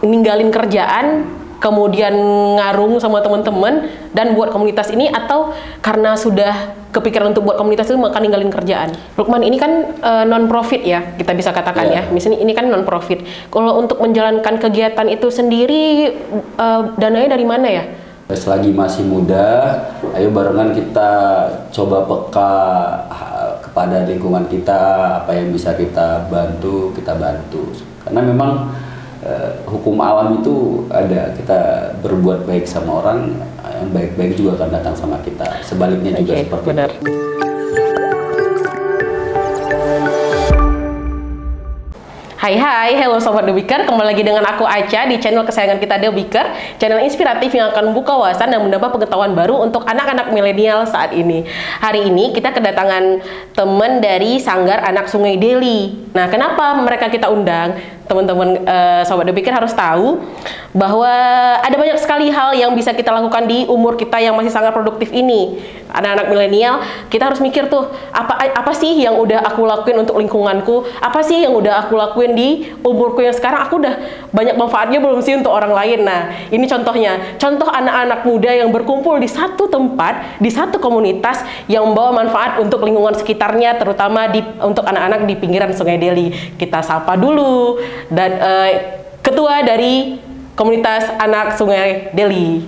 ninggalin kerjaan, kemudian ngarung sama teman-teman dan buat komunitas ini, atau karena sudah kepikiran untuk buat komunitas itu maka ninggalin kerjaan? Lukman, ini kan non profit ya, kita bisa katakan ya. Misalnya ini kan non profit. Kalau untuk menjalankan kegiatan itu sendiri dananya dari mana ya? Selagi masih muda, ayo barengan kita coba peka kepada lingkungan kita, apa yang bisa kita bantu, karena memang hukum alam itu ada, kita berbuat baik sama orang, yang baik-baik juga akan datang sama kita, sebaliknya juga seperti benar. itu. Hai, hello Sobat The Beaker, kembali lagi dengan aku Aca di channel kesayangan kita The Beaker, channel inspiratif yang akan membuka wawasan dan menambah pengetahuan baru untuk anak-anak milenial saat ini. Hari ini kita kedatangan teman dari Sanggar Anak Sungai Deli. Nah, kenapa mereka kita undang? Teman-teman Sobat The Beaker harus tahu bahwa ada banyak sekali hal yang bisa kita lakukan di umur kita yang masih sangat produktif ini. Anak-anak milenial, kita harus mikir tuh, apa sih yang udah aku lakuin untuk lingkunganku? Apa sih yang udah aku lakuin di umurku yang sekarang? Aku udah banyak manfaatnya belum sih untuk orang lain? Nah, ini contohnya. Contoh anak-anak muda yang berkumpul di satu tempat, di satu komunitas yang membawa manfaat untuk lingkungan sekitarnya, terutama untuk anak-anak di pinggiran Sungai Deli. Kita sapa dulu dan ketua dari komunitas Anak Sungai Deli.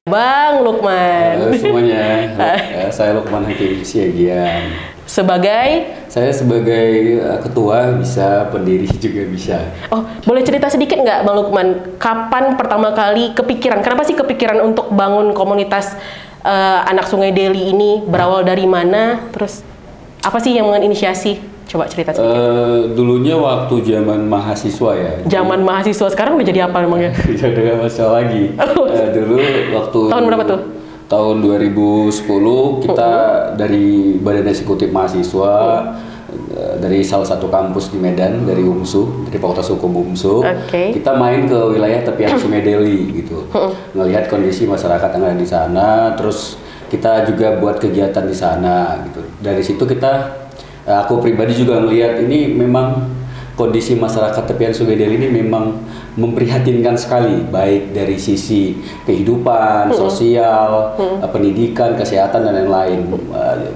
Bang Lukman. Semuanya, saya Lukman Hakim Siagian. Saya sebagai ketua bisa, pendiri juga bisa. Oh, boleh cerita sedikit nggak Bang Lukman? Kapan pertama kali kepikiran? Kenapa sih kepikiran untuk bangun komunitas Anak Sungai Deli ini? Berawal dari mana? Terus apa sih yang menginisiasi? Coba cerita sedikit. Dulunya waktu zaman mahasiswa ya. Zaman mahasiswa, sekarang udah jadi apa emangnya? Udah dengan mahasiswa lagi. Dulu waktu tahun berapa tuh? Tahun 2010 kita dari Badan Eksekutif Mahasiswa dari salah satu kampus di Medan, dari UMSU, dari Fakultas Hukum UMSU. Kita main ke wilayah tepian Sungai Deli gitu. Ngelihat kondisi masyarakat yang ada di sana, terus kita juga buat kegiatan di sana gitu. Dari situ aku pribadi juga melihat ini memang kondisi masyarakat tepian Sungai Deli ini memang memprihatinkan sekali, baik dari sisi kehidupan, sosial, pendidikan, kesehatan dan lain-lain.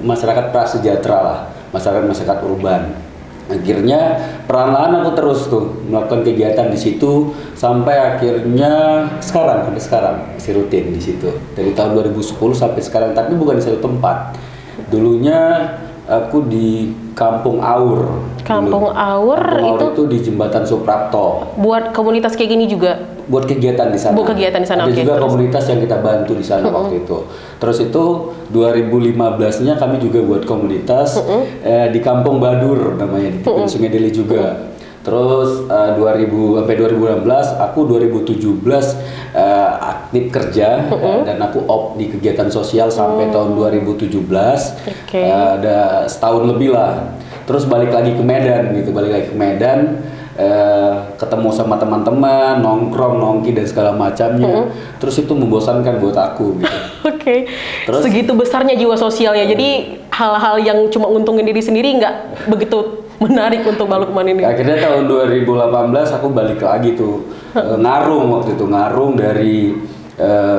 Masyarakat prasejahtera lah, masyarakat urban. Akhirnya perlahan-lahan aku terus tuh melakukan kegiatan di situ sampai akhirnya sampai sekarang masih rutin di situ dari tahun 2010 sampai sekarang, tapi bukan di satu tempat. Dulunya aku di Kampung Aur. Kampung Aur itu di Jembatan Suprapto. Buat komunitas kayak gini juga? Buat kegiatan di sana. Buat kegiatan di sana. Ada juga komunitas yang kita bantu di sana waktu itu. Terus itu 2015-nya kami juga buat komunitas di Kampung Badur namanya, di tepian Sungai Deli juga. Terus 2000 sampai 2016, aku 2017 aktif kerja dan aku di kegiatan sosial sampai tahun 2017. Ada setahun lebih lah. Terus balik lagi ke Medan gitu, ketemu sama teman-teman, nongki dan segala macamnya. Terus itu membosankan buat aku gitu. Terus segitu besarnya jiwa sosialnya. Jadi hal-hal yang cuma nguntungin diri sendiri nggak begitu menarik untuk Bang Lukman ini. Akhirnya tahun 2018 aku balik lagi tuh ngarung waktu itu, dari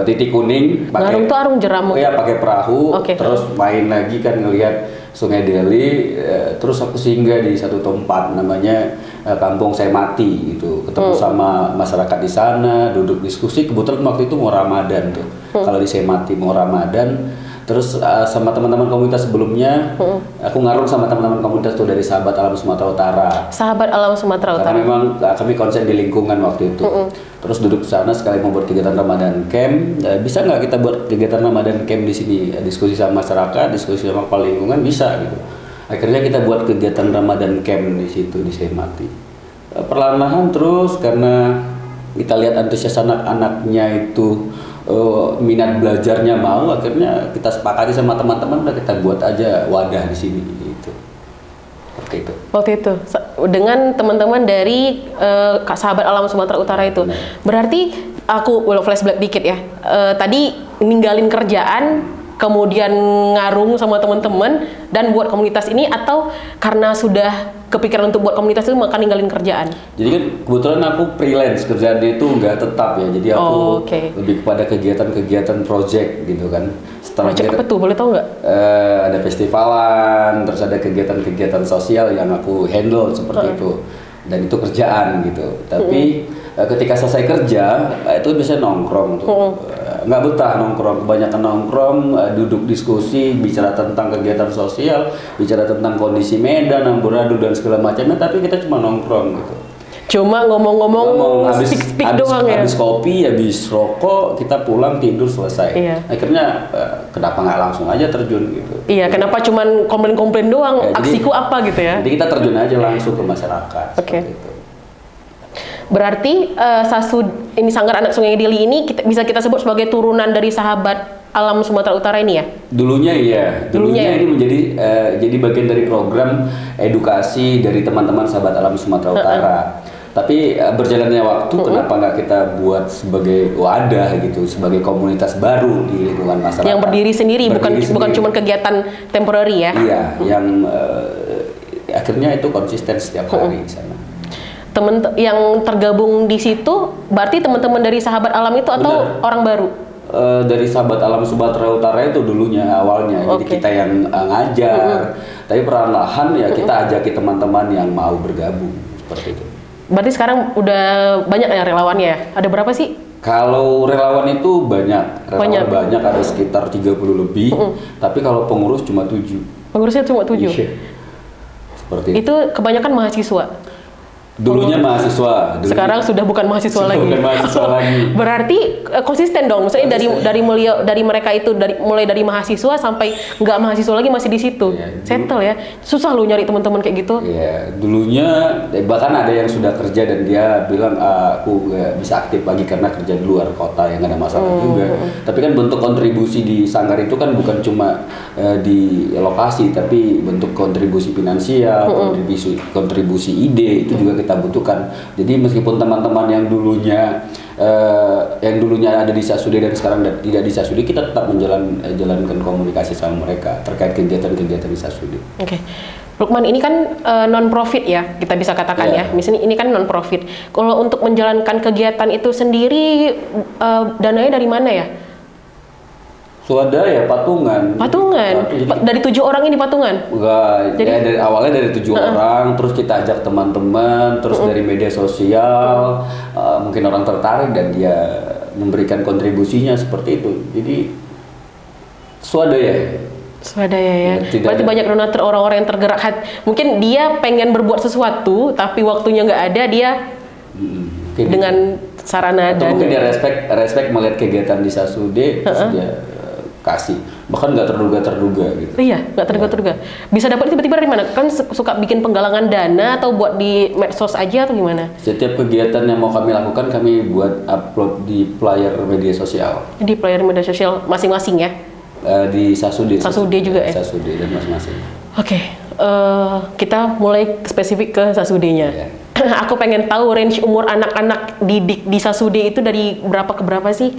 titik kuning. Ngarung tuh arung jeram. Iya, pakai perahu. Terus main lagi kan ngelihat Sungai Deli. Terus aku singgah di satu tempat namanya Kampung Semati gitu. Ketemu sama masyarakat di sana, duduk diskusi. Kebetulan waktu itu mau Ramadan tuh. Kalau di Semati mau Ramadan. Terus sama teman-teman komunitas sebelumnya, aku ngarung sama teman-teman komunitas tuh dari Sahabat Alam Sumatera Utara. Sahabat Alam Sumatera Utara. Karena memang kami konsen di lingkungan waktu itu. Terus duduk sana sekali mau buat kegiatan Ramadan Camp. Bisa nggak kita buat kegiatan Ramadan Camp di sini? Diskusi sama masyarakat, diskusi sama kepala lingkungan, bisa gitu. Akhirnya kita buat kegiatan Ramadan Camp di situ di Semati. Perlahan-lahan terus karena kita lihat antusias anak-anaknya itu. Minat belajarnya mau, akhirnya kita sepakati sama teman-teman udah kita buat aja wadah di sini gitu. Waktu itu dengan teman-teman dari Sahabat Alam Sumatera Utara itu. Berarti aku flashback dikit ya. Tadi ninggalin kerjaan, kemudian ngarung sama teman-teman dan buat komunitas ini, atau karena sudah kepikiran untuk buat komunitas itu maka ninggalin kerjaan? Jadi kan kebetulan aku freelance, kerjaan itu nggak tetap ya, jadi aku lebih kepada kegiatan-kegiatan project gitu kan. Setelah project apa tuh, boleh tahu nggak? Ada festivalan, terus ada kegiatan-kegiatan sosial yang aku handle seperti itu, dan itu kerjaan gitu. Tapi ketika selesai kerja itu bisa nongkrong tuh. Nggak betah nongkrong, kebanyakan nongkrong, duduk diskusi, bicara tentang kegiatan sosial, bicara tentang kondisi Medan, amburadul dan segala macamnya, tapi kita cuma nongkrong gitu. Cuma ngomong-ngomong, speak doang ya. Habis kopi, habis rokok, kita pulang tidur selesai. Akhirnya kenapa nggak langsung aja terjun gitu? Iya, kenapa cuman komplain-komplain doang? Aksiku apa gitu ya? Jadi kita terjun aja langsung ke masyarakat. Seperti itu. Berarti ini Sanggar Anak Sungai Deli ini bisa kita sebut sebagai turunan dari Sahabat Alam Sumatera Utara ini ya? Dulunya iya. Dulunya ini menjadi jadi bagian dari program edukasi dari teman-teman Sahabat Alam Sumatera Utara. Tapi berjalannya waktu, kenapa nggak kita buat sebagai wadah gitu, sebagai komunitas baru di lingkungan masyarakat? Yang berdiri sendiri, bukan cuma kegiatan temporary ya? Iya, yang akhirnya itu konsisten setiap hari di sana. Temen yang tergabung di situ berarti teman-teman dari Sahabat Alam itu atau orang baru? Dari Sahabat Alam Sumatera Utara itu dulunya awalnya, jadi kita yang ngajar, tapi perlahan ya kita ajaki teman-teman yang mau bergabung seperti itu. Berarti sekarang udah banyak ya relawannya ya? Ada berapa sih? Kalau relawan itu banyak, banyak ada sekitar 30 lebih, tapi kalau pengurus cuma 7. Pengurusnya cuma 7? Iya. Seperti itu kebanyakan mahasiswa? Dulunya mahasiswa. Sekarang sudah bukan mahasiswa lagi. Bukan mahasiswa lagi. Berarti konsisten dong. Maksudnya dari mereka itu mulai dari mahasiswa sampai nggak mahasiswa lagi masih di situ. Settle ya. Susah lu nyari teman-teman kayak gitu. Iya, dulunya bahkan ada yang sudah kerja dan dia bilang aku nggak bisa aktif lagi karena kerja di luar kota, yang ada masalah juga. Tapi kan bentuk kontribusi di Sanggar itu kan bukan cuma di lokasi, tapi bentuk kontribusi finansial, kontribusi ide itu juga kita butuhkan. Jadi meskipun teman-teman yang dulunya ada di Sasude dan sekarang tidak di Sasude, kita tetap menjalankan komunikasi sama mereka terkait kegiatan-kegiatan di Sasude. Oke. Lukman, ini kan non-profit ya, kita bisa katakan ya. Misalnya ini kan non-profit. Kalau untuk menjalankan kegiatan itu sendiri, dananya dari mana ya? Swadaya, patungan. Dari 7 orang ini patungan? Enggak, jadi dari awalnya dari 7 orang, terus kita ajak teman-teman, terus dari media sosial, mungkin orang tertarik dan dia memberikan kontribusinya seperti itu. Jadi swadaya ya. Berarti banyak donatur, orang-orang yang tergerak hati. Mungkin dia pengen berbuat sesuatu, tapi waktunya nggak ada, dia dengan sarana dan mungkin dia respect melihat kegiatan di Sasude, terus dia kasih, bahkan nggak terduga gitu. Iya, nggak terduga. Bisa dapat tiba-tiba dari mana? Kan suka bikin penggalangan dana atau buat di medsos aja atau gimana? Setiap kegiatan yang mau kami lakukan, kami buat upload di player media sosial. Di player media sosial masing-masing ya? Di Sasude juga ya? Sasude dan masing-masing. Oke, kita mulai spesifik ke Sasudenya. Aku pengen tahu range umur anak-anak didik di Sasude itu dari berapa ke berapa sih?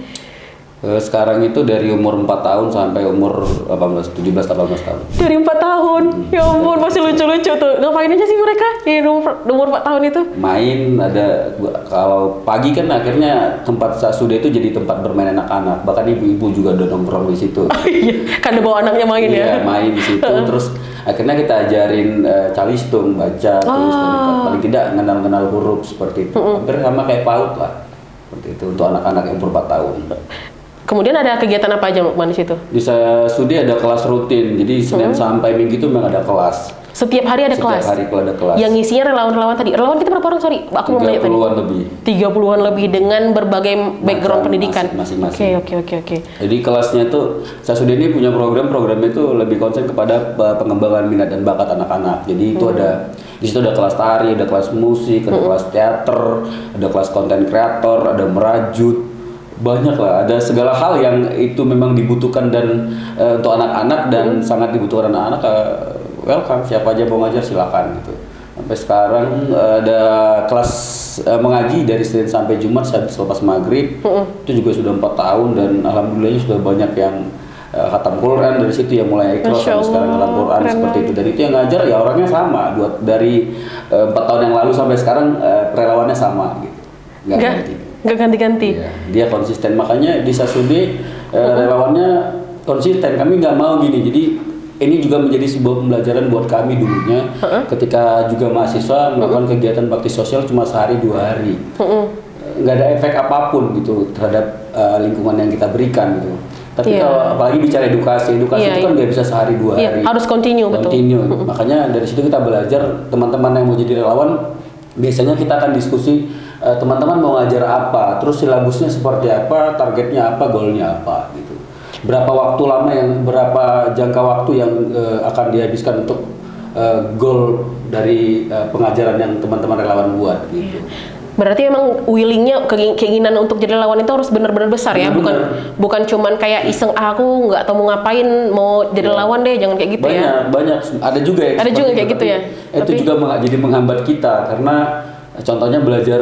Sekarang itu dari umur 4 tahun sampai umur 17-18 tahun. Dari 4 tahun? Ya ampun, masih lucu-lucu tuh. Ngapain aja sih mereka di umur 4 tahun itu? Main, kalau pagi kan akhirnya tempat Sasude itu jadi tempat bermain anak-anak. Bahkan ibu-ibu juga udah nongkrong di situ. Oh iya, karena bawa anaknya main ya? Iya, main di situ. Terus akhirnya kita ajarin calistung, baca, tulis, paling tidak kenal-kenal huruf seperti itu. Hampir sama kayak PAUD lah. Seperti itu untuk anak-anak yang umur 4 tahun. Kemudian ada kegiatan apa aja di situ? Di Sasude ada kelas rutin, jadi Senin sampai Minggu itu memang ada kelas. Setiap hari ada kelas? Setiap hari ada kelas. Yang ngisinya relawan-relawan tadi. Relawan kita berapa orang? Sorry, aku mau tanya tadi. 30-an lebih. 30-an lebih dengan berbagai background pendidikan. Masing-masing. Oke. Jadi kelasnya tuh Sasude ini punya programnya itu lebih konsen kepada pengembangan minat dan bakat anak-anak. Jadi itu ada di situ ada kelas tari, ada kelas musik, ada kelas teater, ada kelas konten kreator, ada merajut. Banyak lah, ada segala hal yang itu memang dibutuhkan dan untuk anak-anak dan sangat dibutuhkan anak-anak. Welcome, siapa aja mau ngajar silakan gitu. Sampai sekarang ada kelas mengaji dari Senin sampai Jumat selepas maghrib. Itu juga sudah 4 tahun dan alhamdulillah sudah banyak yang khatam Quran dari situ, yang mulai ikhlas sampai sekarang khatam Quran seperti itu. Dan itu yang ngajar ya orangnya sama, dari 4 tahun yang lalu sampai sekarang relawannya sama gitu. Nggak ganti-ganti. Iya, dia konsisten, makanya di Sasude relawannya konsisten. Kami nggak mau gini, jadi ini juga menjadi sebuah pembelajaran buat kami dulunya. Ketika juga mahasiswa melakukan kegiatan bakti sosial cuma sehari 2 hari, nggak ada efek apapun gitu terhadap lingkungan yang kita berikan gitu. Tapi kalau apalagi bicara edukasi itu kan nggak bisa sehari 2 hari. Harus continue. Makanya dari situ kita belajar, teman-teman yang mau jadi relawan biasanya kita akan diskusi. Teman-teman mau ngajar apa, terus silabusnya seperti apa, targetnya apa, goalnya apa gitu. Berapa jangka waktu yang akan dihabiskan untuk goal dari pengajaran yang teman-teman relawan buat gitu. Berarti emang willingnya, keinginan untuk jadi relawan itu harus benar-benar besar ya, bukan cuman kayak iseng aku nggak tahu mau ngapain, mau jadi relawan deh, jangan kayak gitu ya. Banyak, ada juga ya. Ada juga kayak gitu ya. Itu juga jadi menghambat kita karena contohnya belajar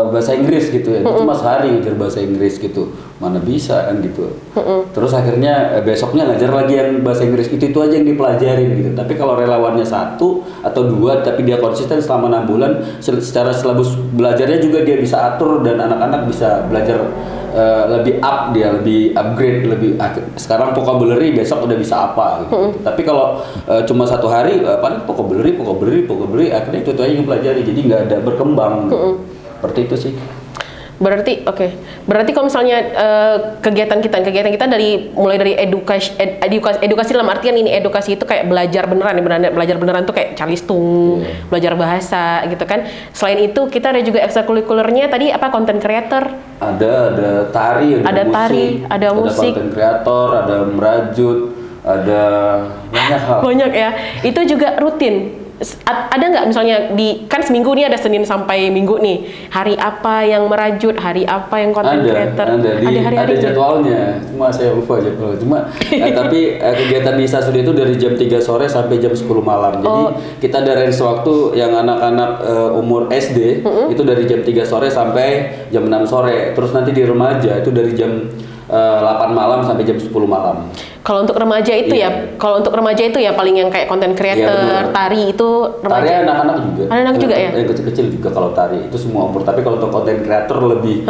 bahasa Inggris gitu ya, cuma sehari ngajar bahasa Inggris gitu, mana bisa kan gitu. Terus akhirnya besoknya ngajar lagi yang bahasa Inggris, itu aja yang dipelajarin gitu. Tapi kalau relawannya 1 atau 2 tapi dia konsisten selama 6 bulan, secara silabus belajarnya juga dia bisa atur dan anak-anak bisa belajar lebih up, dia lebih upgrade, sekarang vocabulary besok udah bisa apa gitu. Tapi kalau cuma 1 hari paling vocabulary akhirnya itu aja yang pelajari, jadi nggak ada berkembang seperti itu sih. Berarti berarti kalau misalnya kegiatan kita mulai dari edukasi dalam artian ini, edukasi itu kayak belajar beneran tuh kayak calistung, belajar bahasa gitu kan. Selain itu kita ada juga ekstrakurikulernya tadi apa, content creator, ada tari, ada musik, ada content creator, ada merajut, ada banyak hal. Banyak ya. Itu juga rutin. Ada nggak misalnya kan seminggu nih ada Senin sampai Minggu nih, hari apa yang merajut, hari apa yang content creator? Ada jadwalnya, cuma saya lupa jadwalnya. Tapi kegiatan di Sasude itu dari jam 3 sore sampai jam 10 malam. Jadi kita ada range waktu yang anak-anak umur SD itu dari jam 3 sore sampai jam 6 sore. Terus nanti di remaja itu dari jam 8 malam sampai jam 10 malam. Kalau untuk remaja itu ya paling yang kayak content creator, tari itu remaja. Tari anak-anak juga. Anak-anak juga ya? Yang kecil-kecil juga kalau tari itu semua umur. Tapi kalau untuk content creator lebih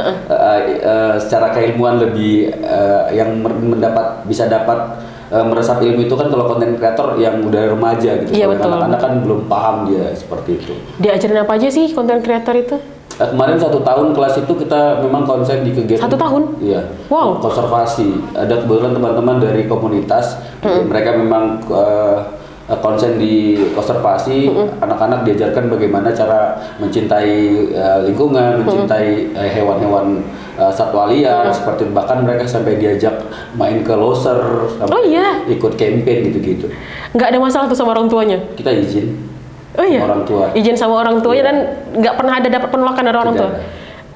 secara keilmuan lebih yang bisa dapat meresap ilmu itu kan kalau content creator yang udah remaja gitu. Iya, betul. Anak-anak kan belum paham dia seperti itu. Diajarin apa aja sih content creator itu? Kemarin 1 tahun kelas itu kita memang konsen di kegiatan 1 tahun? Iya. Wow. Konservasi. Ada kebetulan teman-teman dari komunitas, mereka memang konsen di konservasi. Anak-anak diajarkan bagaimana cara mencintai lingkungan, mencintai hewan-hewan satwa liar, seperti bahkan mereka sampai diajak main ke loser, ikut campaign gitu-gitu. Nggak ada masalah tuh sama orang tuanya? Kita izin. Orang tua. Izin sama orang tuanya dan nggak pernah ada dapat penolakan dari orang tua.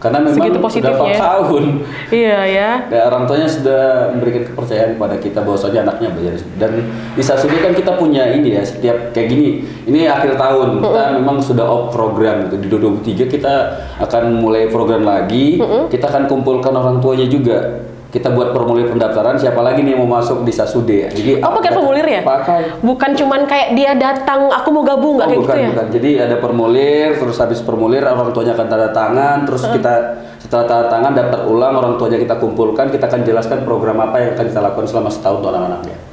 Karena memang sudah 4 tahun. Iya ya. Dan orang tuanya sudah memberikan kepercayaan kepada kita bahwasanya anaknya belajar. Dan di Sasude kan kita punya ini ya, setiap kayak gini. Ini akhir tahun kita memang sudah off program gitu. Di 2023 kita akan mulai program lagi. Kita akan kumpulkan orang tuanya juga. kita buat formulir pendaftaran siapa lagi nih yang mau masuk di Sasude. Jadi pakai formulir ya? Pakai. Bukan cuman kayak dia datang aku mau gabung nggak kayak bukan, gitu ya? Bukan. Jadi ada formulir, terus habis formulir orang tuanya akan tanda tangan, terus kita setelah tanda tangan daftar ulang, orang tuanya kita kumpulkan, kita akan jelaskan program apa yang akan kita lakukan selama setahun untuk anak-anaknya.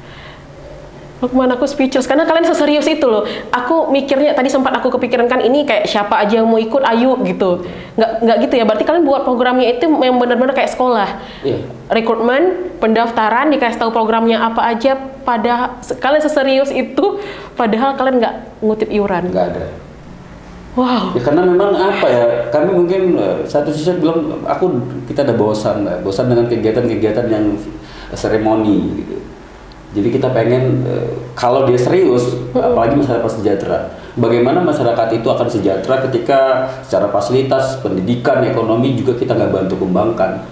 Lukman, aku speechless karena kalian seserius itu loh. Aku mikirnya tadi sempat aku kepikiran kan ini kayak siapa aja yang mau ikut ayo gitu. Nggak gitu ya. Berarti kalian buat programnya itu yang benar-benar kayak sekolah. Iya. Rekrutmen, pendaftaran, dikasih tahu programnya apa aja. Pada kalian seserius itu, padahal kalian nggak ngutip iuran. Nggak ada. Wow. Ya, karena memang apa ya, kami mungkin satu sisi bilang kita ada bosan dengan kegiatan-kegiatan yang seremoni gitu. Jadi kita pengen kalau dia serius, apalagi masyarakat sejahtera, bagaimana masyarakat itu akan sejahtera ketika secara fasilitas, pendidikan, ekonomi juga kita nggak bantu kembangkan.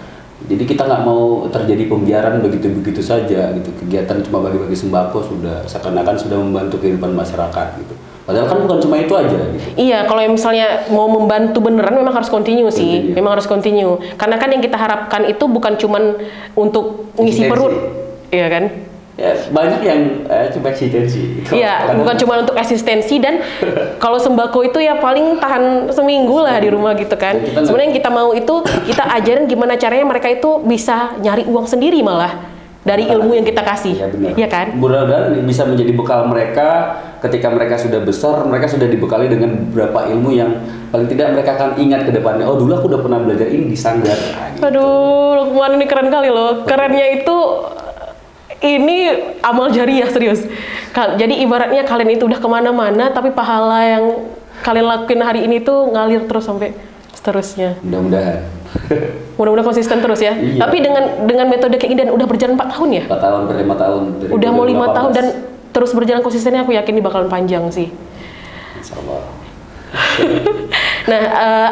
Jadi kita nggak mau terjadi pembiaran begitu-begitu saja gitu. Kegiatan cuma bagi-bagi sembako sudah seakan-akan sudah membantu kehidupan masyarakat gitu. Padahal kan bukan cuma itu aja gitu. Iya, kalau misalnya mau membantu beneran memang harus continue sih. Memang harus continue. Karena kan yang kita harapkan itu bukan cuman untuk ngisi perut, iya kan? Ya, banyak yang cuma eksistensi. Iya, bukan cuma untuk eksistensi dan kalau sembako itu ya paling tahan seminggu lah di rumah gitu kan. Sebenarnya yang kita mau itu kita ajarin gimana caranya mereka itu bisa nyari uang sendiri malah dari ilmu yang kita kasih. Iya kan? Mudah-mudahan bisa menjadi bekal mereka ketika mereka sudah besar, mereka sudah dibekali dengan beberapa ilmu yang paling tidak mereka akan ingat ke depannya. Oh, dulu aku udah pernah belajar ini di Sanggar. Nah, gitu. Aduh, Lukman ini keren kali loh. Kerennya itu ini amal jariah serius. Jadi ibaratnya kalian itu udah kemana-mana, tapi pahala yang kalian lakuin hari ini tuh ngalir terus sampai seterusnya. Mudah-mudahan. Mudah-mudahan konsisten terus ya. Iya. Tapi dengan metode kayak gini dan udah berjalan 4 tahun ya? 4 tahun, 5 tahun. Udah mau 5 tahun dan terus berjalan konsistennya, aku yakin ini bakalan panjang sih. Insya Allah. Nah,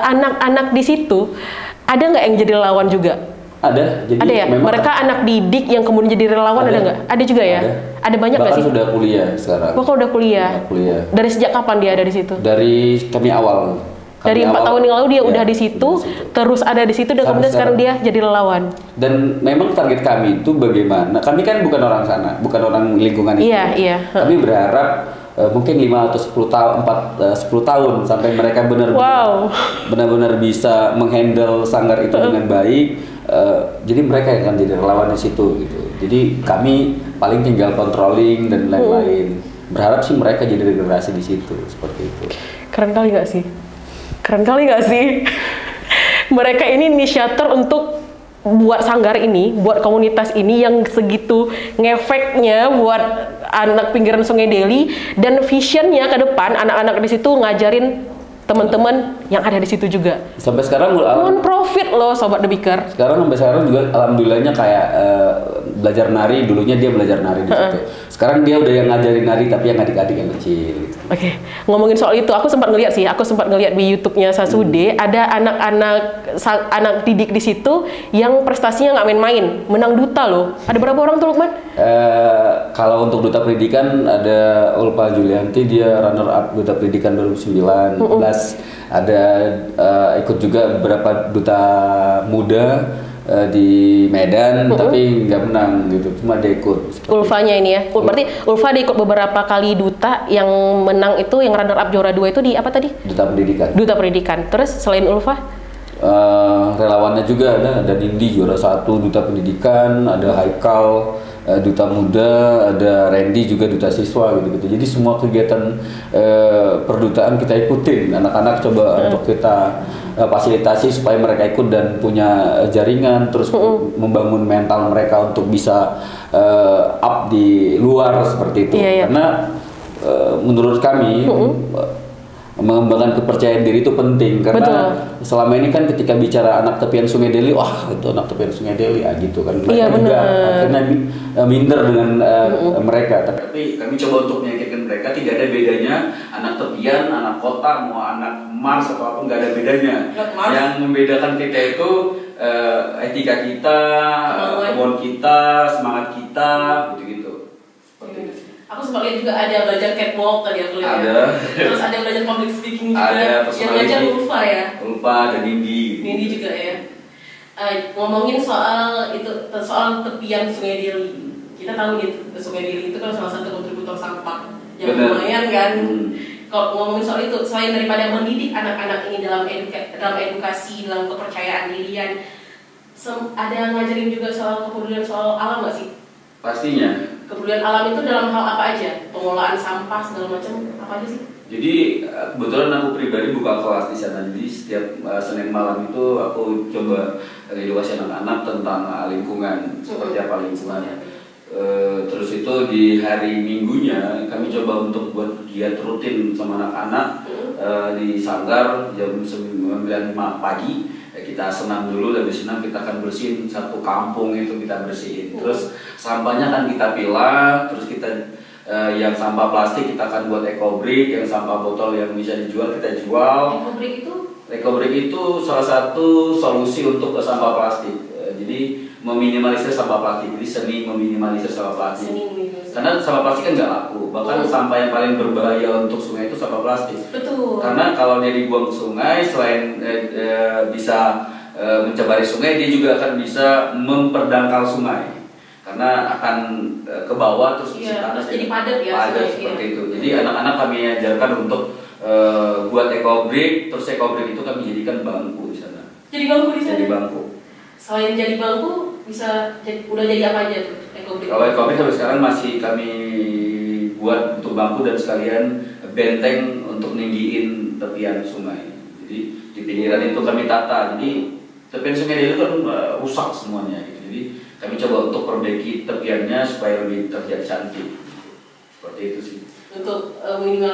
anak-anak di situ ada nggak yang jadi relawan juga? Ada. Jadi ada ya? Mereka anak didik yang kemudian jadi relawan ada nggak? Ada juga ya? Ada banyak nggak sih? Bahkan sudah kuliah sekarang. Bahkan udah kuliah? Kuliah. Dari sejak kapan dia ada di situ? Dari kami awal. Dari 4 tahun yang lalu dia udah di situ, terus ada di situ dan kemudian sekarang dia jadi relawan. Dan memang target kami itu bagaimana? Kami kan bukan orang sana, bukan orang lingkungan itu. Iya. Kami berharap mungkin 5 atau 10 tahun sampai mereka benar-benar bisa menghandle sanggar itu dengan baik. Jadi mereka yang akan jadi relawan di situ gitu. Jadi kami paling tinggal controlling dan lain-lain. Berharap sih mereka jadi generasi di situ seperti itu. Keren kali nggak sih? Mereka ini inisiator untuk buat sanggar ini, buat komunitas ini yang segitu ngefeknya buat anak pinggiran Sungai Deli, dan visionnya ke depan anak-anak di situ ngajarin teman-teman yang ada di situ juga. Sampai sekarang non profit loh Sobat The Beaker. Sampai sekarang juga alhamdulillahnya kayak belajar nari, dulunya dia belajar nari di situ. Sekarang dia udah yang ngajarin nari tapi yang adik-adik yang kecil gitu. Oke, ngomongin soal itu, aku sempat ngeliat di YouTube-nya Sasude, ada anak didik di situ yang prestasinya nggak main-main, menang duta loh. Ada berapa orang tuh, Lukman? Kalau untuk duta pendidikan ada Ulfa Julianti, dia runner up duta pendidikan 2019. Ada ikut juga beberapa duta muda di Medan, tapi nggak menang gitu, cuma dia ikut. Ulfanya ini ya, berarti Ulfa dia ikut beberapa kali duta, yang menang itu, yang runner up juara 2 itu di apa tadi? Duta pendidikan. Duta pendidikan. Terus selain Ulfa? Relawannya juga ada Nindi juara 1 duta pendidikan, ada Haikal duta muda, ada Randy juga duta siswa gitu. Jadi semua kegiatan perdutaan kita ikutin, anak-anak coba untuk kita fasilitasi supaya mereka ikut dan punya jaringan, terus membangun mental mereka untuk bisa up di luar seperti itu. Karena menurut kami mengembangkan kepercayaan diri itu penting, karena selama ini kan ketika bicara anak tepian Sungai Deli, wah itu anak tepian Sungai Deli gitu kan, mereka juga akhirnya minder dengan mereka. Tapi kami coba untuk meyakinkan mereka tidak ada bedanya anak tepian, anak kota, mau anak Mars atau apa, nggak ada bedanya. Yang membedakan kita itu etika kita, kemauan kita, semangat kita, gitu-gitu. Seperti itu. Aku sempat lihat juga ada belajar catwalk tadi aku lihat. Ada. Terus ada belajar public speaking juga. Ada, yang belajar Ulfa ya. Ulfa dan Nindi. Nindi juga ya. Ngomongin soal itu, soal tepian Sungai Deli. Kita tahu nih Sungai Deli itu kan salah satu kontributor sampah yang lumayan kan. Kalau ngomongin soal itu, selain daripada mendidik anak-anak ini dalam edukasi, dalam kepercayaan dirian, ada ngajarin juga soal kepedulian soal alam nggak sih? Pastinya. Kepedulian alam itu dalam hal apa aja? Pengolahan sampah segala macam apa aja sih? Jadi kebetulan aku pribadi buka kelas di sana. Jadi setiap Senin malam itu aku coba edukasi anak-anak tentang lingkungan, seperti apa lingkungannya. Terus itu di hari Minggunya kami coba untuk buat kegiatan rutin sama anak-anak di Sanggar jam 9.05 pagi. Kita senam dulu, dari senam kita akan bersihin satu kampung itu kita bersihin. Terus sampahnya kan kita pilah, terus kita yang sampah plastik kita akan buat ekobrik, yang sampah botol yang bisa dijual kita jual. Ekobrik itu salah satu solusi untuk sampah plastik. Jadi meminimalisir sampah plastik, jadi seni meminimalisir sampah plastik. Karena sampah plastik kan nggak laku, bahkan sampah yang paling berbahaya untuk sungai itu sampah plastik. Betul. Karena kalau dia dibuang ke sungai, selain bisa mencemari sungai, dia juga akan bisa memperdangkal sungai. Karena akan ke bawah terus isi tanah jadi padat ya. Padat seperti itu. Jadi anak-anak kami ajarkan untuk buat ekobrik, terus ekobrik itu kami jadikan bangku di sana. Jadi bangku di sana. Jadi bangku. Selain jadi bangku, udah jadi apa aja tuh ekobrik? Kalau ekobrik sampai sekarang masih kami buat untuk bangku dan sekalian benteng untuk ninggiin tepian sungai. Jadi di pinggiran itu kami tata. Jadi tepian sungai itu kan rusak semuanya. Gitu. Jadi kami coba untuk perbaiki tepiannya supaya lebih terlihat cantik. Seperti itu sih. Untuk minimal,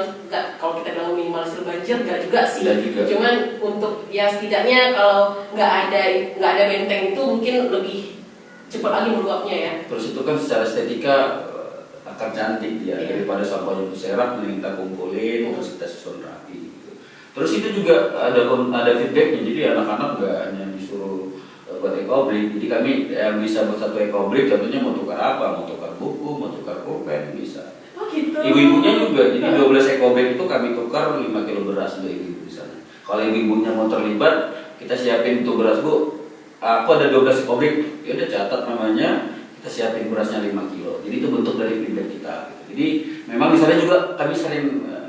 kalau kita bilang minimalisir banjir nggak juga sih. Juga. Cuman untuk ya setidaknya kalau nggak ada benteng itu mungkin lebih cepat lagi meluapnya ya. Terus itu kan secara estetika akan cantik dia daripada sampahnya berserak, mending kita kumpulin terus kita susun rapi. Gitu. Terus itu juga ada feedbacknya, jadi anak-anak nggak hanya disuruh buat ekobrik. Jadi kami yang bisa buat satu ekobrik, contohnya mau tukar apa, mau tukar buku, mau tukar pulpen bisa. Gitu. Ibu-ibunya juga, jadi 12 ekobrik itu kami tukar 5 kilo beras untuk ibu-ibu di sana. Kalau ibu-ibunya mau terlibat, kita siapin tuh beras, Bu. Aku ada 12 ekobrik, ya udah catat namanya, kita siapin berasnya 5 kilo. Jadi itu bentuk dari feedback kita. Gitu. Jadi memang di sana juga kami sering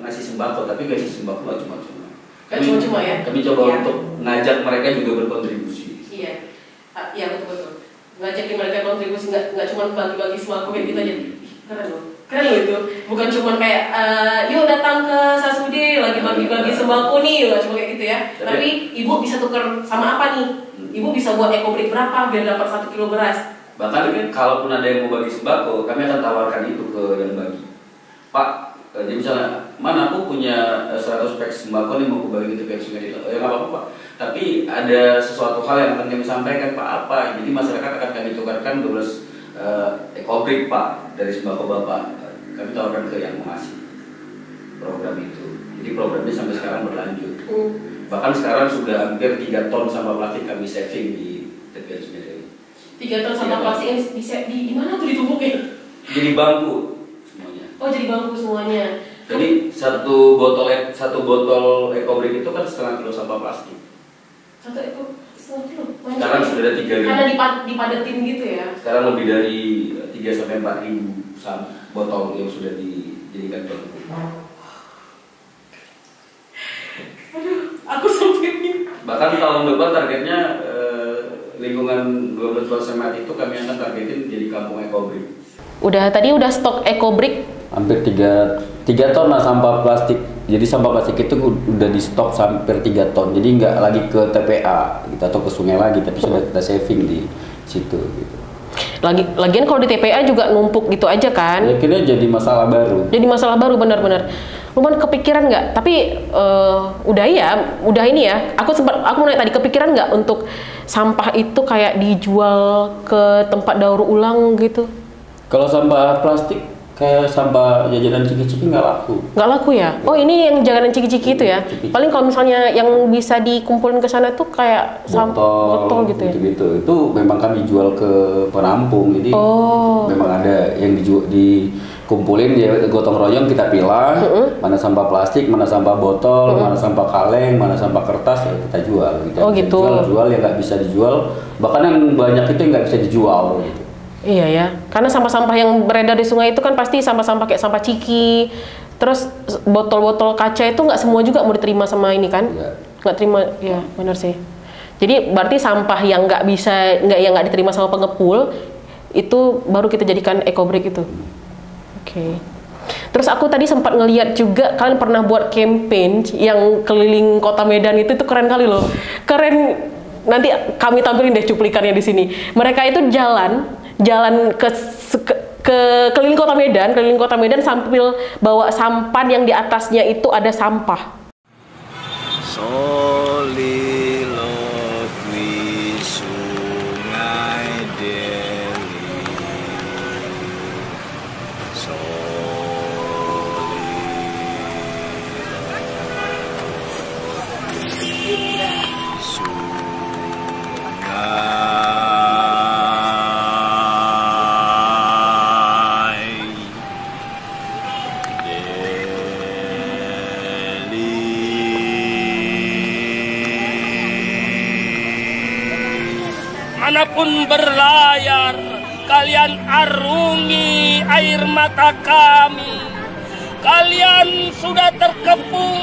ngasih sembako, tapi ngasih sembako nggak cuma-cuma. Cuma-cuma ya? Kami coba untuk ngajak mereka juga berkontribusi. Iya, iya betul-betul. Ngajakin mereka kontribusi, nggak cuma bagi-bagi sembako kayak gitu aja. Keren loh. Keren loh itu, bukan cuma kayak yuk datang ke Sasude lagi bagi-bagi sembako nih, nggak cuma kayak gitu ya. Tapi ibu bisa tukar sama apa nih? Ibu bisa buat ekobrik berapa biar dapat 1 kilo beras. Bahkan kalaupun ada yang mau bagi sembako, kami akan tawarkan itu ke yang bagi. Pak, jadi misalnya, mana aku punya 100 pack sembako nih mau aku bagi ke sungai itu. Ya nggak apa-apa Pak. Tapi ada sesuatu hal yang akan kami sampaikan Pak apa. Jadi masyarakat akan kami tukarkan 12 ekobrik Pak dari sembako Bapak. Kami tawarkan ke yang mau ngasih program itu. Jadi programnya sampai sekarang berlanjut. Bahkan sekarang sudah hampir 3 ton sampah plastik kami saving di tepian sungai. 3 ton sampah plastik ini di mana tuh ditumpuknya? Jadi bangku semuanya. Oh jadi bangku semuanya. Jadi satu botol ekobrik itu kan 1,5 kilo sampah plastik. 1 ekor 1,5 kilo. Sekarang sudah ada 3.000. Karena dipadetin gitu ya. Sekarang lebih dari 3-4 ribu botol yang sudah dijadikan bangku. Aduh, aku sampai Bahkan tahun depan targetnya lingkungan 12 Semat itu kami akan targetin jadi kampung ekobrik. Tadi udah stok ekobrik hampir 3 ton lah sampah plastik. Jadi sampah plastik itu udah di stok hampir 3 ton. Jadi nggak lagi ke TPA gitu, atau ke sungai lagi, tapi sudah kita saving di situ gitu. Lagian kalau di TPA juga numpuk gitu aja kan. Ya, akhirnya jadi masalah baru. Jadi masalah baru benar-benar. Lumayan kepikiran nggak? Tapi udah ini ya. Aku mau nanya tadi, kepikiran nggak untuk sampah itu kayak dijual ke tempat daur ulang gitu? Kalau sampah plastik kayak sampah jajanan ciki-ciki nggak laku. Nggak laku ya? Oh ini yang jajanan ciki-ciki itu ya? Paling kalau misalnya yang bisa dikumpulin ke sana tuh kayak botol gitu ya? Gitu. Itu memang kami jual ke penampung, jadi memang ada yang kumpulin ya, gotong royong kita pilah, mana sampah plastik, mana sampah botol, mana sampah kaleng, mana sampah kertas ya kita jual. Kita gitu. Jual yang nggak bisa dijual, bahkan yang banyak itu nggak bisa dijual. Gitu. Iya ya, karena sampah-sampah yang beredar di sungai itu kan pasti sampah-sampah kayak sampah ciki, terus botol-botol kaca itu nggak semua juga mau diterima sama ini kan? Nggak terima, ya benar sih. Jadi berarti sampah yang nggak diterima sama pengepul itu baru kita jadikan eco break itu. Oke. Terus aku tadi sempat ngeliat juga kalian pernah buat campaign yang keliling kota Medan itu keren kali loh. Keren. Nanti kami tampilin deh cuplikannya di sini. Mereka itu jalan ke keliling kota Medan sambil bawa sampan yang di atasnya itu ada sampah. Soliloquy Sungai Deli. Manapun berlayar, kalian arungi air mata kami. Kalian sudah terkepung,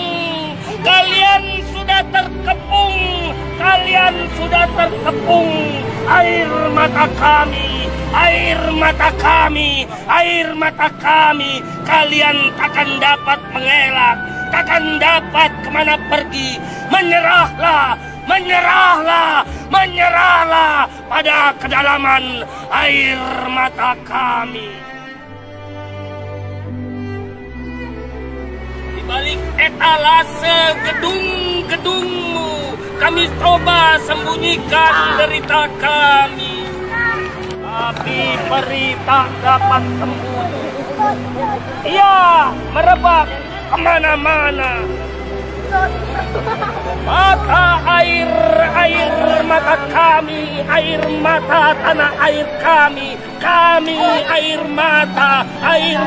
kalian sudah terkepung, kalian sudah terkepung. Air mata kami, air mata kami, air mata kami. Kalian takkan dapat mengelak, takkan dapat kemana pergi. Menyerahlah, menyerahlah, menyerahlah pada kedalaman air mata kami. Di balik etalase gedung-gedungmu, kami coba sembunyikan derita kami. Tapi peri tak dapat sembunyi. Ia merebak kemana-mana. Mata air mata kami, air mata tanah air kami, air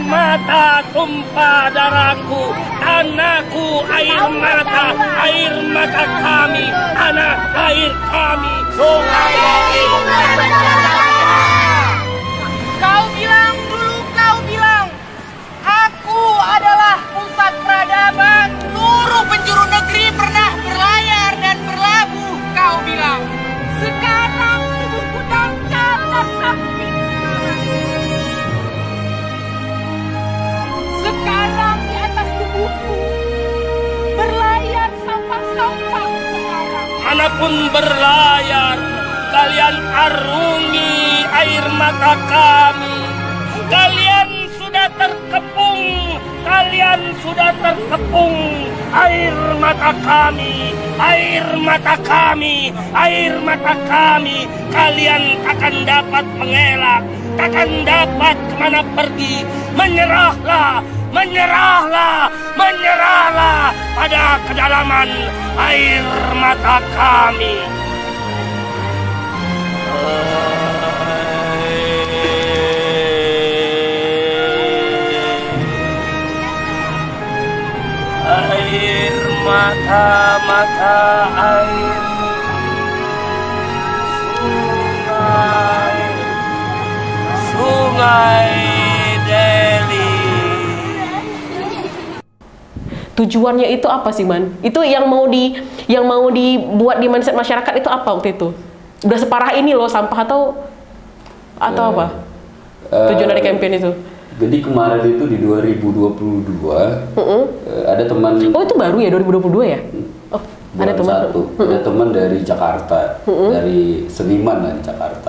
mata tumpah darahku, tanahku air mata kami, tanah air kami. Sungai Deli. Kau bilang, aku adalah pusat peradaban. Seluruh penjuru negeri pernah berlayar dan berlabuh. Kau bilang, sekarang tubuhku dangkal dan sakit. Sekarang di atas tubuhku berlayar sampah-sampah sekarang. Manapun berlayar, kalian arungi air mata kami. Kalian sudah terkepung, kalian sudah terkepung. Air mata kami, air mata kami, air mata kami. Kalian takkan dapat mengelak, takkan dapat kemana pergi. Menyerahlah, menyerahlah, menyerahlah pada kedalaman air mata kami. Air mata air sungai Deli. Tujuannya itu apa sih, Man? Itu yang mau dibuat di mindset masyarakat itu apa waktu itu? Udah separah ini loh sampah atau apa? Tujuan dari campaign itu? Jadi kemarin itu di 2022 ada teman. Oh itu baru ya 2022 ya? Oh ada teman. Ada teman dari Jakarta, dari seniman lah di Jakarta.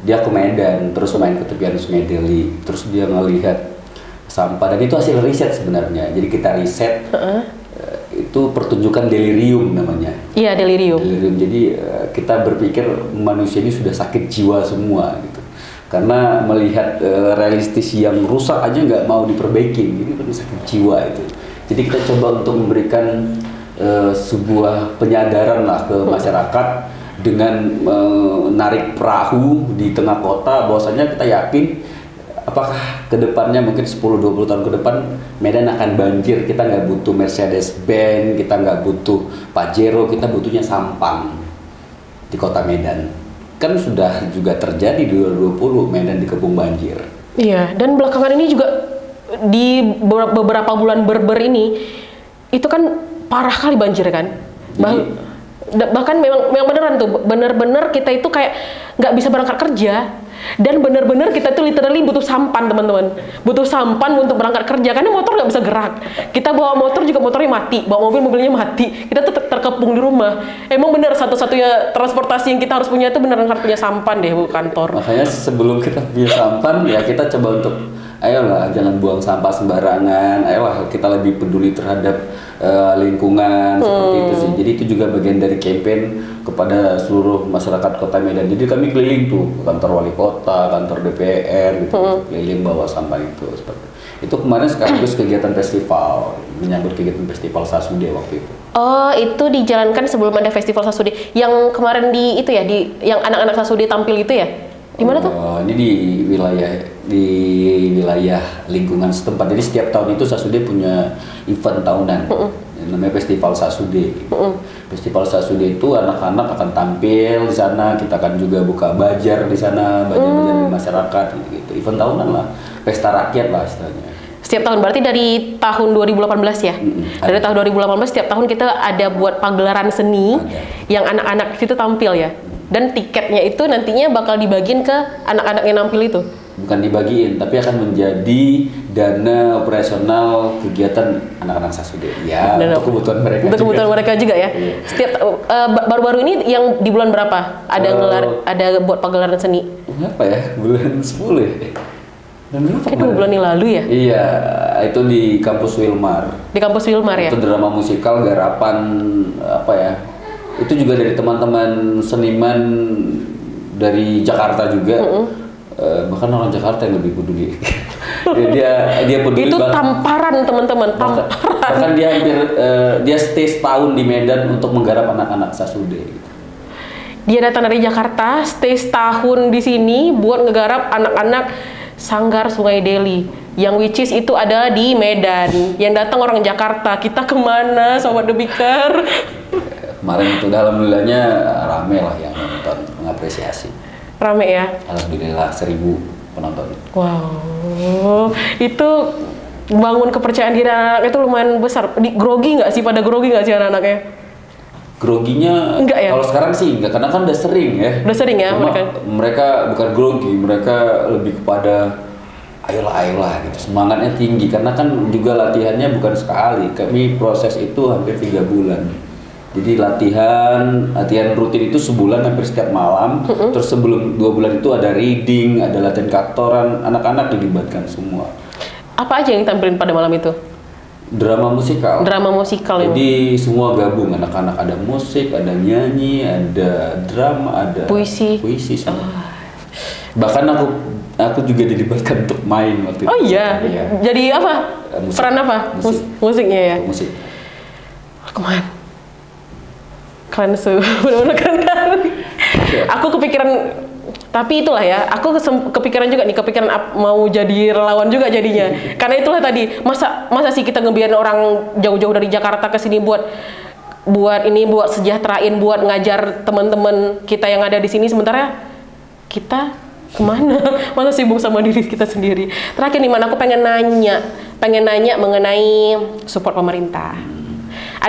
Dia ke Medan, terus main ke tepian Sungai Deli, terus dia ngelihat sampah dan itu hasil riset sebenarnya. Jadi kita riset itu pertunjukan delirium namanya. Iya delirium. Delirium. Jadi kita berpikir manusia ini sudah sakit jiwa semua gitu. Karena melihat realistis yang rusak aja nggak mau diperbaiki, jadi kan sakit jiwa itu. Jadi kita coba untuk memberikan sebuah penyadaran lah ke masyarakat dengan menarik perahu di tengah kota, bahwasanya kita yakin apakah kedepannya mungkin 10-20 tahun ke depan Medan akan banjir, kita nggak butuh Mercedes-Benz, kita nggak butuh Pajero, kita butuhnya Sampang di kota Medan. Kan sudah juga terjadi di 2020 Medan dikepung banjir. Iya, dan belakangan ini juga di beberapa bulan ber ini itu kan parah kali banjir kan. Bahkan memang beneran tuh, bener-bener kita itu kayak nggak bisa berangkat kerja, dan bener-bener kita tuh literally butuh sampan, teman-teman. Butuh sampan untuk berangkat kerja karena motor nggak bisa gerak. Kita bawa motor juga motornya mati, bawa mobilnya mati. Kita tuh terkepung di rumah. Emang bener satu-satunya transportasi yang kita harus punya itu beneran harus punya sampan deh, bu kantor. Makanya sebelum kita punya sampan ya kita coba untuk ayolah jangan buang sampah sembarangan, ayolah kita lebih peduli terhadap lingkungan seperti itu sih. Jadi itu juga bagian dari campaign kepada seluruh masyarakat Kota Medan. Jadi kami keliling tuh ke kantor wali kota, kantor DPR gitu, keliling bawa sampah itu seperti itu. Kemarin sekaligus kegiatan festival, menyambut kegiatan festival Sasude waktu itu. Oh, itu dijalankan sebelum ada festival Sasude yang kemarin di itu ya, di yang anak-anak Sasude tampil itu ya? Di mana tuh? Ini di wilayah lingkungan setempat. Jadi setiap tahun itu Sasude punya event tahunan. Namanya Festival Sasude. Festival Sasude itu anak-anak akan tampil di sana, kita akan juga buka bajar di sana, bajar-bajar di masyarakat gitu. Event tahunan lah, pesta rakyat lah istilahnya. Setiap tahun, berarti dari tahun 2018 ya? Dari tahun 2018 setiap tahun kita ada buat pagelaran seni yang anak-anak situ tampil ya? Dan tiketnya itu nantinya bakal dibagiin ke anak-anak yang nampil itu? Bukan dibagiin, tapi akan menjadi dana operasional kegiatan anak-anak Sasude. Ya, untuk kebutuhan mereka. Untuk kebutuhan mereka juga ya. Setiap baru-baru ini yang di bulan berapa? Ada buat pagelaran seni? Apa ya? Bulan 10 ya? Kayak 2 bulan yang lalu ya? Iya, itu di kampus Wilmar. Di kampus Wilmar ya? Itu drama musikal garapan apa ya? Itu juga dari teman-teman seniman dari Jakarta juga. Bahkan orang Jakarta yang lebih peduli. dia peduli itu tamparan teman-teman, tamparan. Bahkan dia hampir dia stay setahun di Medan untuk menggarap anak-anak Sasude. Dia datang dari Jakarta, stay setahun di sini buat ngegarap anak-anak Sanggar Sungai Deli, yang which is itu ada di Medan. Yang datang orang Jakarta, kita kemana, Sobat The Beaker? Kemarin itu alhamdulillahnya rame lah yang nonton, mengapresiasi. Rame ya? Alhamdulillah 1000 penonton. Wow, itu bangun kepercayaan diri anak itu lumayan besar. Grogi nggak sih, pada grogi nggak sih anak-anaknya? Groginya enggak ya? Kalau sekarang sih enggak, karena kan udah sering ya. Udah sering ya. Mereka bukan grogi, mereka lebih kepada ayolah gitu, semangatnya tinggi karena kan juga latihannya bukan sekali. Kami proses itu hampir 3 bulan. Jadi latihan rutin itu sebulan hampir setiap malam. Terus sebelum 2 bulan itu ada reading, ada latihan keaktoran, anak-anak dilibatkan semua. Apa aja yang ditampilin pada malam itu? Drama musikal. Drama musikal. Jadi semua gabung, anak-anak ada musik, ada nyanyi, ada drama, ada puisi semua. Bahkan aku juga dilibatkan untuk main waktu itu. Oh iya. Jadi apa? Musik. Peran apa? Musiknya ya. Musik. Kemana? Keren sih, benar-benar keren kan. Aku kepikiran, tapi itulah ya, aku kepikiran juga nih, mau jadi relawan juga jadinya. Karena itulah tadi, masa sih kita ngebiarin orang jauh-jauh dari Jakarta ke sini buat sejahterain, buat ngajar teman-teman kita yang ada di sini, sementara kita kemana? Masa sibuk sama diri kita sendiri. Terakhir nih, aku pengen nanya mengenai support pemerintah.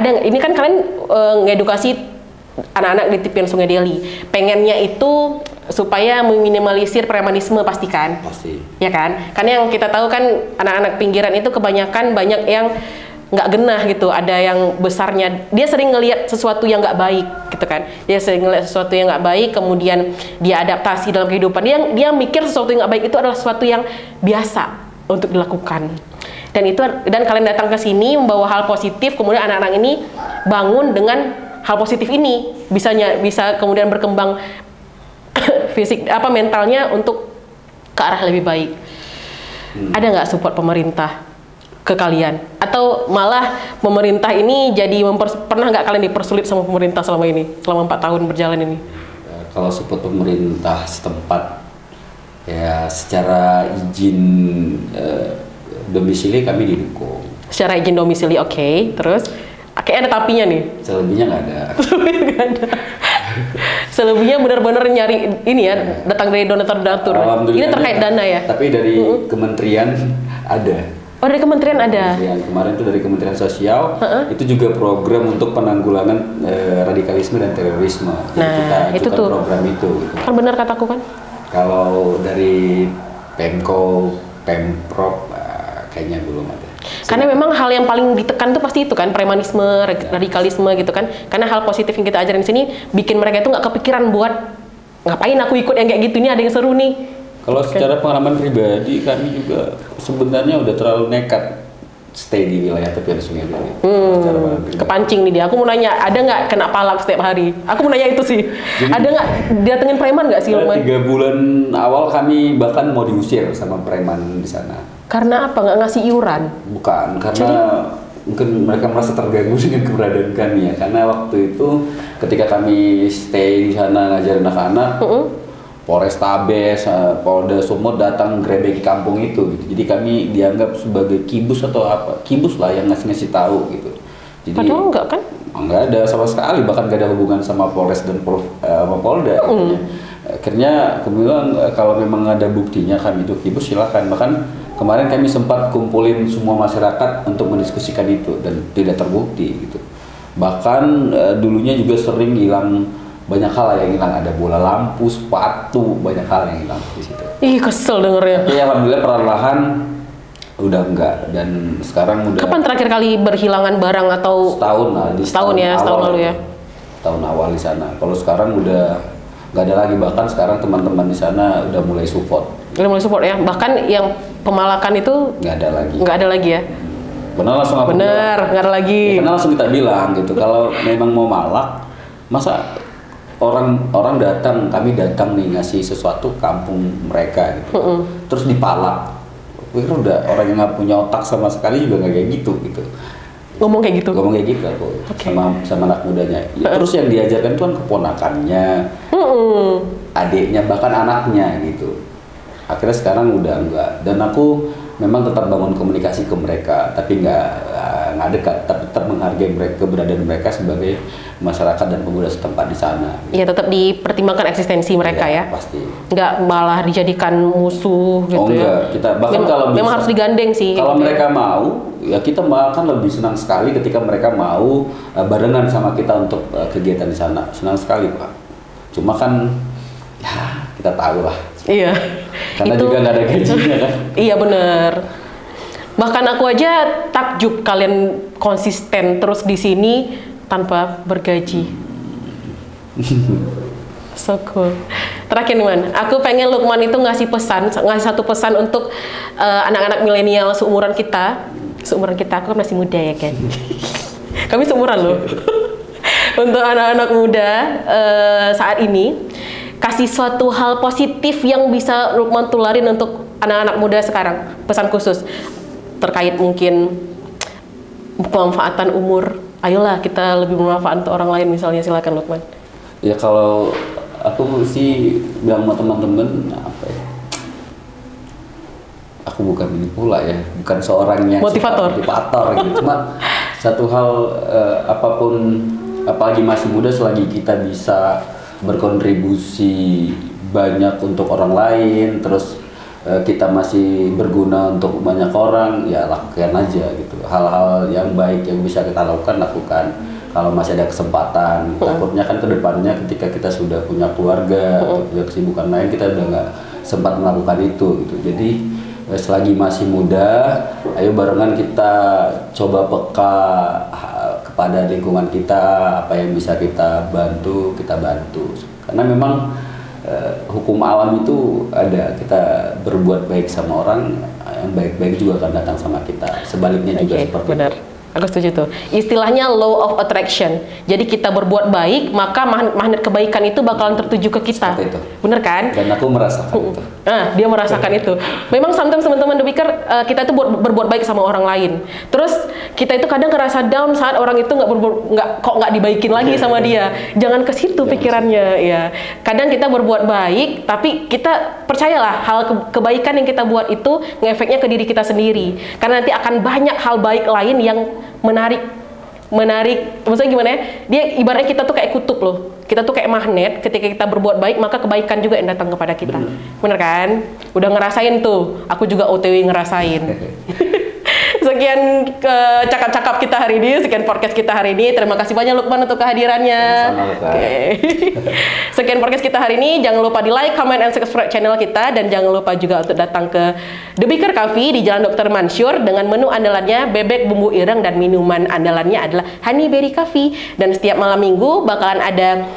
Ini kan kalian ngedukasi anak-anak di tepian Sungai Deli, pengennya itu supaya meminimalisir premanisme pastikan. Pasti. Ya kan? Karena yang kita tahu kan anak-anak pinggiran itu kebanyakan banyak yang nggak genah gitu, ada yang besarnya dia sering ngelihat sesuatu yang nggak baik gitu kan, dia sering ngelihat sesuatu yang nggak baik, kemudian dia adaptasi dalam kehidupan, dia mikir sesuatu yang nggak baik itu adalah sesuatu yang biasa untuk dilakukan. Dan kalian datang ke sini membawa hal positif, kemudian anak-anak ini bangun dengan hal positif ini, bisa kemudian berkembang fisik mentalnya untuk ke arah lebih baik. Ada nggak support pemerintah ke kalian? Atau malah pemerintah ini jadi pernah nggak kalian dipersulit sama pemerintah selama 4 tahun berjalan ini? Kalau support pemerintah setempat Ya, secara izin domisili kami didukung. Secara izin domisili, oke. Terus, kayaknya ada tapinya nih. Selebihnya nggak ada. Selebihnya benar-benar nyari ini ya, datang dari donatur-donatur. Ini terkait dana ya? Tapi dari kementerian ada. Oh, dari kementerian ada? Yang kemarin itu dari Kementerian Sosial, itu juga program untuk penanggulangan radikalisme dan terorisme. Nah, kita itu tuh program itu. Gitu. Kan benar kataku kan? Kalau dari Pemko, Pemprov, kayaknya belum ada. Karena memang hal yang paling ditekan tuh pasti itu kan, premanisme, radikalisme gitu kan. Karena hal positif yang kita ajarin di sini bikin mereka itu nggak kepikiran buat ngapain aku ikut yang kayak gitu, ini ada yang seru nih. Kalau secara pengalaman pribadi, kami juga sebenarnya udah terlalu nekat stay di wilayah tepi sungai dulu. Kepancing nih dia. Aku mau nanya, ada nggak kena palak setiap hari? Aku mau nanya itu sih. Jadi, ada nggak datengin preman nggak sih, Lukman? 3 bulan awal kami bahkan mau diusir sama preman di sana. Karena apa? Nggak ngasih iuran? Bukan, karena mungkin mereka merasa terganggu dengan keberadaan kami ya. Karena waktu itu ketika kami stay di sana ngajarin anak-anak, Polrestabes, Polda Sumut datang grebeki kampung itu gitu. Jadi kami dianggap sebagai kibus atau apa? Kibus lah yang ngasih tahu gitu. Jadi, padahal enggak kan? Enggak ada sama sekali, bahkan gak ada hubungan sama Polres dan Polda. Akhirnya kami bilang kalau memang ada buktinya kami itu kibus silakan. Bahkan kemarin kami sempat kumpulin semua masyarakat untuk mendiskusikan itu dan tidak terbukti gitu. Bahkan dulunya juga sering hilang banyak hal yang hilang, ada bola lampu, sepatu, banyak hal yang hilang di situ. Ih, kesel dengernya. Tapi alhamdulillah perlahan udah enggak, dan sekarang udah. Kapan terakhir kali berhilangan barang atau? Setahun lah, setahun lalu ya. Tahun awal di sana. Kalau sekarang udah nggak ada lagi, bahkan sekarang teman-teman di sana udah mulai support. Udah mulai support ya, bahkan yang pemalakan itu nggak ada lagi. Nggak ada lagi ya. Benar langsung aku bener, nggak ada lagi. Ya, karena langsung kita bilang gitu, kalau memang mau malak, masa orang datang, kami datang nih ngasih sesuatu kampung mereka gitu, terus dipalak. Udah orang yang nggak punya otak sama sekali juga nggak kayak gitu. Ngomong kayak gitu aku sama anak mudanya. Ya, terus yang diajarkan itu kan keponakannya, adiknya, bahkan anaknya gitu. Akhirnya sekarang udah enggak, dan aku memang tetap bangun komunikasi ke mereka, tapi nggak dekat, tapi tetap menghargai mereka, keberadaan mereka sebagai masyarakat dan pemuda setempat di sana. Iya, tetap dipertimbangkan eksistensi mereka ya. Pasti. Nggak malah dijadikan musuh gitu. Oh enggak, kita bahkan kalau memang harus digandeng sih. Kalau gitu mereka mau, ya kita bahkan lebih senang sekali ketika mereka mau barengan sama kita untuk kegiatan di sana. Senang sekali Pak. Cuma kan ya kita tahu lah. Iya. Karena juga nggak ada gajinya kan. Iya bener. Bahkan aku aja takjub kalian konsisten terus di sini tanpa bergaji. So cool. Terakhir nih Man, aku pengen Lukman itu ngasih satu pesan untuk anak-anak milenial seumuran kita. Aku kan masih muda ya kan. Kami seumuran loh. Untuk anak-anak muda saat ini, kasih suatu hal positif yang bisa Lukman tularin untuk anak-anak muda sekarang. Pesan khusus terkait mungkin pemanfaatan umur. Ayolah kita lebih bermanfaat untuk orang lain misalnya, silakan Lukman. Ya kalau aku sih bilang sama teman-teman apa ya? Aku bukan ini pula ya, bukan seorang yang motivator gitu. Cuma satu hal apapun, apalagi masih muda, selagi kita bisa berkontribusi banyak untuk orang lain, terus kita masih berguna untuk banyak orang, ya lakukan aja gitu. Hal-hal yang baik yang bisa kita lakukan. Kalau masih ada kesempatan, takutnya kan kedepannya ketika kita sudah punya keluarga atau punya kesibukan lain, kita udah nggak sempat melakukan itu gitu. Jadi selagi masih muda, ayo barengan kita coba peka kepada lingkungan kita, apa yang bisa kita bantu. Karena memang hukum alam itu ada, kita berbuat baik sama orang, yang baik-baik juga akan datang sama kita. Sebaliknya juga seperti benar. Itu. Aku setuju tuh. Istilahnya law of attraction. Jadi kita berbuat baik, maka magnet kebaikan itu bakalan tertuju ke kita. Seperti itu. Bener kan? Dan aku merasakan itu. Dia merasakan itu. Memang sometimes teman-teman The Beaker, kita itu berbuat baik sama orang lain. Terus kita itu kadang ngerasa down saat orang itu nggak dibaikin lagi sama dia. Jangan ke situ pikirannya ya. Kadang kita berbuat baik, tapi kita percayalah hal kebaikan yang kita buat itu ngefeknya ke diri kita sendiri. Karena nanti akan banyak hal baik lain yang menarik, maksudnya gimana ya? Dia ibaratnya kita tuh kayak kutub loh. Kita tuh kayak magnet, ketika kita berbuat baik, maka kebaikan juga yang datang kepada kita. Bener kan? Udah ngerasain tuh, aku juga OTW ngerasain. Sekian cakap-cakap kita hari ini, sekian podcast kita hari ini. Terima kasih banyak Lukman untuk kehadirannya. Sekian podcast kita hari ini. Jangan lupa di like, comment, and subscribe channel kita. Dan jangan lupa juga untuk datang ke The Beaker Coffee di Jalan Dr. Mansur dengan menu andalannya bebek bumbu ireng dan minuman andalannya adalah honey berry coffee. Dan setiap malam minggu bakalan ada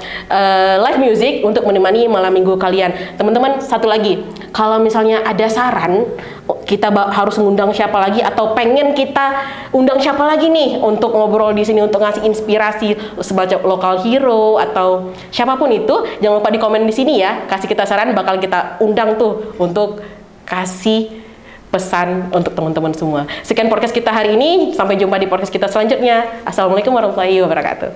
live music untuk menemani malam minggu kalian. Teman-teman, satu lagi, kalau misalnya ada saran kita harus ngundang siapa lagi atau pengen kita undang siapa lagi nih untuk ngobrol di sini untuk ngasih inspirasi sebagai lokal hero atau siapapun itu, jangan lupa di komen di sini ya, kasih kita saran, bakal kita undang tuh untuk kasih pesan untuk teman-teman semua. Sekian podcast kita hari ini, sampai jumpa di podcast kita selanjutnya. Assalamualaikum warahmatullahi wabarakatuh.